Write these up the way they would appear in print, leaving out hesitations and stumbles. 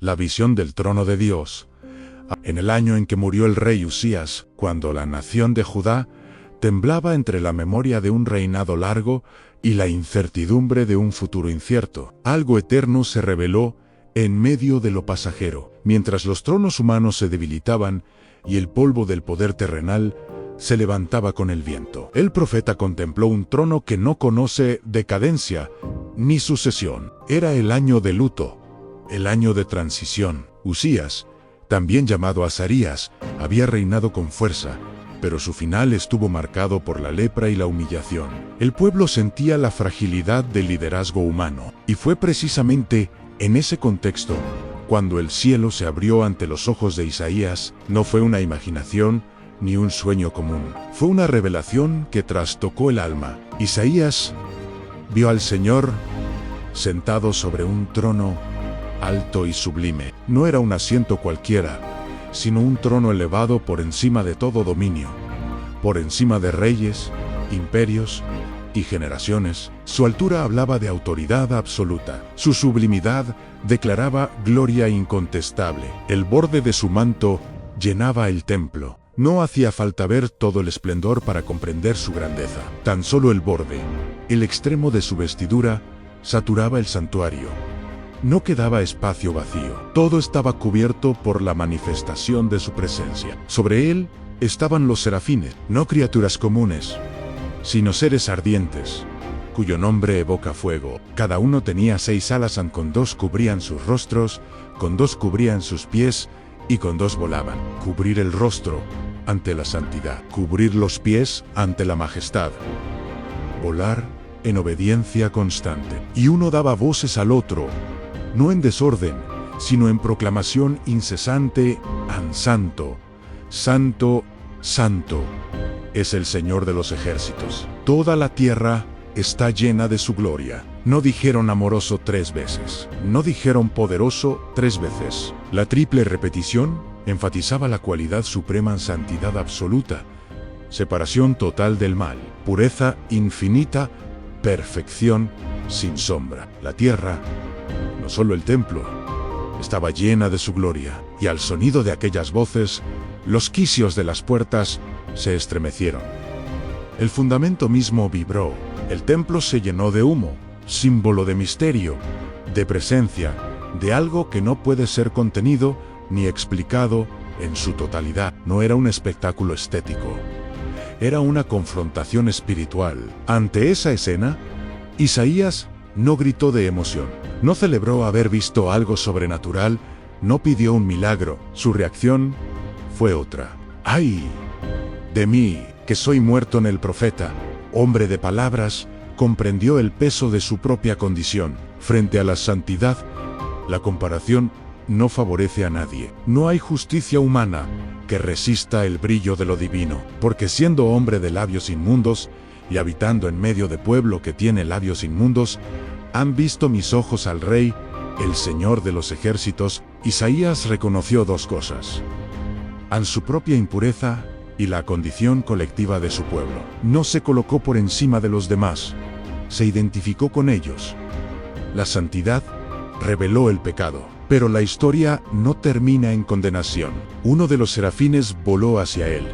La visión del trono de Dios. En el año en que murió el rey Usías, cuando la nación de Judá temblaba entre la memoria de un reinado largo y la incertidumbre de un futuro incierto, algo eterno se reveló en medio de lo pasajero. Mientras los tronos humanos se debilitaban y el polvo del poder terrenal se levantaba con el viento, el profeta contempló un trono que no conoce decadencia ni sucesión. Era el año de luto, el año de transición. Usías, también llamado Azarías, había reinado con fuerza, pero su final estuvo marcado por la lepra y la humillación. El pueblo sentía la fragilidad del liderazgo humano, y fue precisamente en ese contexto cuando el cielo se abrió ante los ojos de Isaías. No fue una imaginación ni un sueño común, fue una revelación que trastocó el alma. Isaías vio al Señor sentado sobre un trono alto y sublime. No era un asiento cualquiera, sino un trono elevado por encima de todo dominio, por encima de reyes, imperios y generaciones. Su altura hablaba de autoridad absoluta. Su sublimidad declaraba gloria incontestable. El borde de su manto llenaba el templo. No hacía falta ver todo el esplendor para comprender su grandeza. Tan solo el borde, el extremo de su vestidura, saturaba el santuario. No quedaba espacio vacío. Todo estaba cubierto por la manifestación de su presencia. Sobre él estaban los serafines, no criaturas comunes, sino seres ardientes, cuyo nombre evoca fuego. Cada uno tenía 6 alas, con 2 cubrían sus rostros, con 2 cubrían sus pies, y con 2 volaban. Cubrir el rostro ante la santidad, cubrir los pies ante la majestad, volar en obediencia constante. Y uno daba voces al otro, no en desorden, sino en proclamación incesante: Santo, Santo, Santo, es el Señor de los ejércitos. Toda la tierra está llena de su gloria. No dijeron amoroso 3 veces. No dijeron poderoso 3 veces. La triple repetición enfatizaba la cualidad suprema en santidad absoluta, separación total del mal, pureza infinita, perfección sin sombra. La tierra, no solo el templo, estaba llena de su gloria, y al sonido de aquellas voces, los quicios de las puertas se estremecieron. El fundamento mismo vibró. El templo se llenó de humo, símbolo de misterio, de presencia, de algo que no puede ser contenido ni explicado en su totalidad. No era un espectáculo estético, era una confrontación espiritual. Ante esa escena, Isaías no gritó de emoción, no celebró haber visto algo sobrenatural, no pidió un milagro. Su reacción fue otra. ¡Ay de mí, que soy muerto en el profeta! Hombre de palabras, comprendió el peso de su propia condición. Frente a la santidad, la comparación no favorece a nadie. No hay justicia humana que resista el brillo de lo divino, porque siendo hombre de labios inmundos y habitando en medio de pueblo que tiene labios inmundos, han visto mis ojos al Rey, el Señor de los ejércitos. Isaías reconoció 2 cosas: su propia impureza y la condición colectiva de su pueblo. No se colocó por encima de los demás, se identificó con ellos. La santidad reveló el pecado, pero la historia no termina en condenación. Uno de los serafines voló hacia él,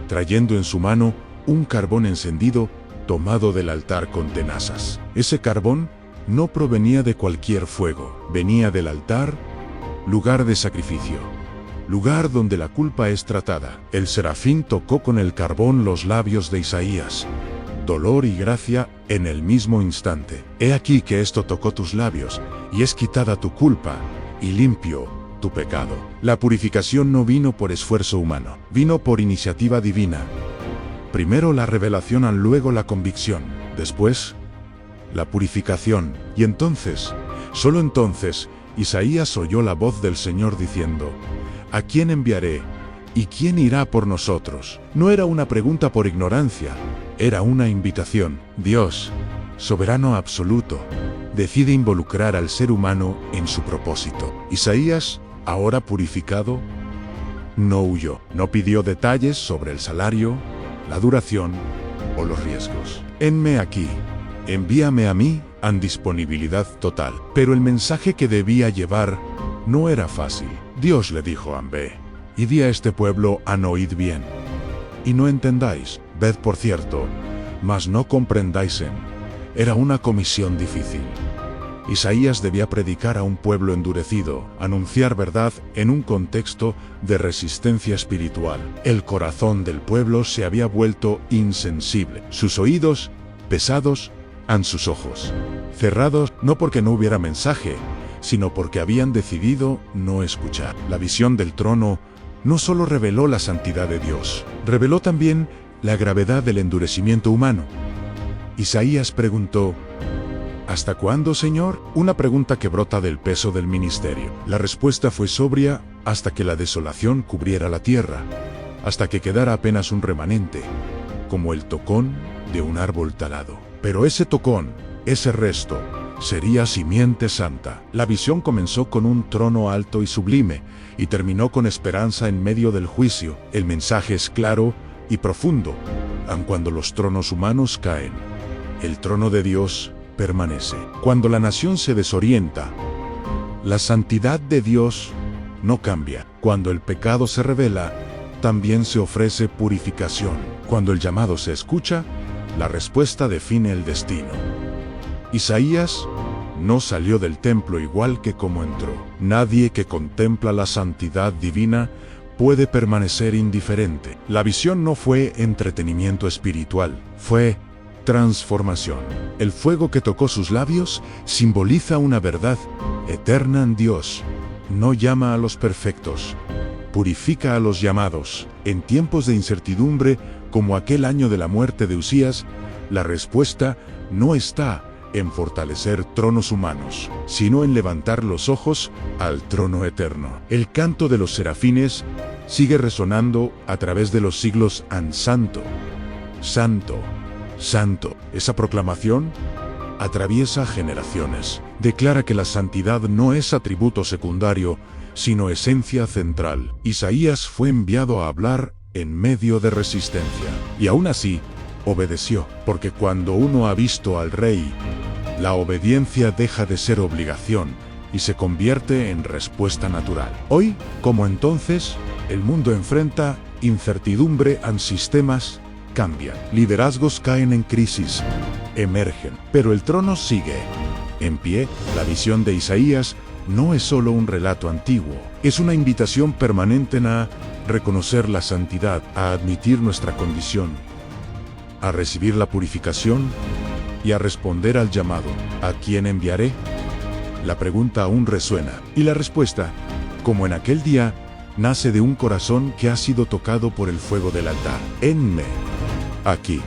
trayendo en su mano un carbón encendido tomado del altar con tenazas. Ese carbón no provenía de cualquier fuego, venía del altar, lugar de sacrificio, lugar donde la culpa es tratada. El serafín tocó con el carbón los labios de Isaías. Dolor y gracia en el mismo instante. He aquí que esto tocó tus labios, y es quitada tu culpa, y limpio tu pecado. La purificación no vino por esfuerzo humano, vino por iniciativa divina. Primero la revelación, luego la convicción, después la purificación. Y entonces, solo entonces, Isaías oyó la voz del Señor diciendo: ¿A quién enviaré? ¿Y quién irá por nosotros? No era una pregunta por ignorancia, era una invitación. Dios, soberano absoluto, decide involucrar al ser humano en su propósito. Isaías, ahora purificado, no huyó, no pidió detalles sobre el salario, la duración o los riesgos. Henme aquí, envíame a mí, en disponibilidad total. Pero el mensaje que debía llevar No era fácil. Dios le dijo a Ambe: «Y di a este pueblo han oíd bien. Y no entendáis, ved por cierto, mas no comprendáis en». Era una comisión difícil. Isaías debía predicar a un pueblo endurecido, anunciar verdad en un contexto de resistencia espiritual. El corazón del pueblo se había vuelto insensible, sus oídos pesados, sus ojos cerrados, no porque no hubiera mensaje, sino porque habían decidido no escuchar. La visión del trono no solo reveló la santidad de Dios, reveló también la gravedad del endurecimiento humano. Isaías preguntó: «¿Hasta cuándo, Señor?». Una pregunta que brota del peso del ministerio. La respuesta fue sobria: hasta que la desolación cubriera la tierra, hasta que quedara apenas un remanente, como el tocón de un árbol talado. Pero ese tocón, ese resto, sería simiente santa. La visión comenzó con un trono alto y sublime, y terminó con esperanza en medio del juicio. El mensaje es claro y profundo: aun cuando los tronos humanos caen, el trono de Dios permanece. Cuando la nación se desorienta, la santidad de Dios no cambia. Cuando el pecado se revela, también se ofrece purificación. Cuando el llamado se escucha, la respuesta define el destino. Isaías no salió del templo igual que como entró. Nadie que contempla la santidad divina puede permanecer indiferente. La visión no fue entretenimiento espiritual, fue transformación. El fuego que tocó sus labios simboliza una verdad eterna en Dios. No llama a los perfectos, purifica a los llamados. En tiempos de incertidumbre, como aquel año de la muerte de Usías, la respuesta no está en fortalecer tronos humanos, sino en levantar los ojos al trono eterno. El canto de los serafines sigue resonando a través de los siglos: «An santo, santo, santo». Esa proclamación atraviesa generaciones. Declara que la santidad no es atributo secundario, sino esencia central. Isaías fue enviado a hablar en medio de resistencia, y aún así obedeció, porque cuando uno ha visto al Rey, la obediencia deja de ser obligación y se convierte en respuesta natural. Hoy, como entonces, el mundo enfrenta incertidumbre, sistemas cambian, liderazgos caen en crisis, emergen, pero el trono sigue en pie. La visión de Isaías no es solo un relato antiguo, es una invitación permanente a reconocer la santidad, a admitir nuestra condición, a recibir la purificación y a responder al llamado: ¿a quién enviaré? La pregunta aún resuena, y la respuesta, como en aquel día, nace de un corazón que ha sido tocado por el fuego del altar. Enme aquí.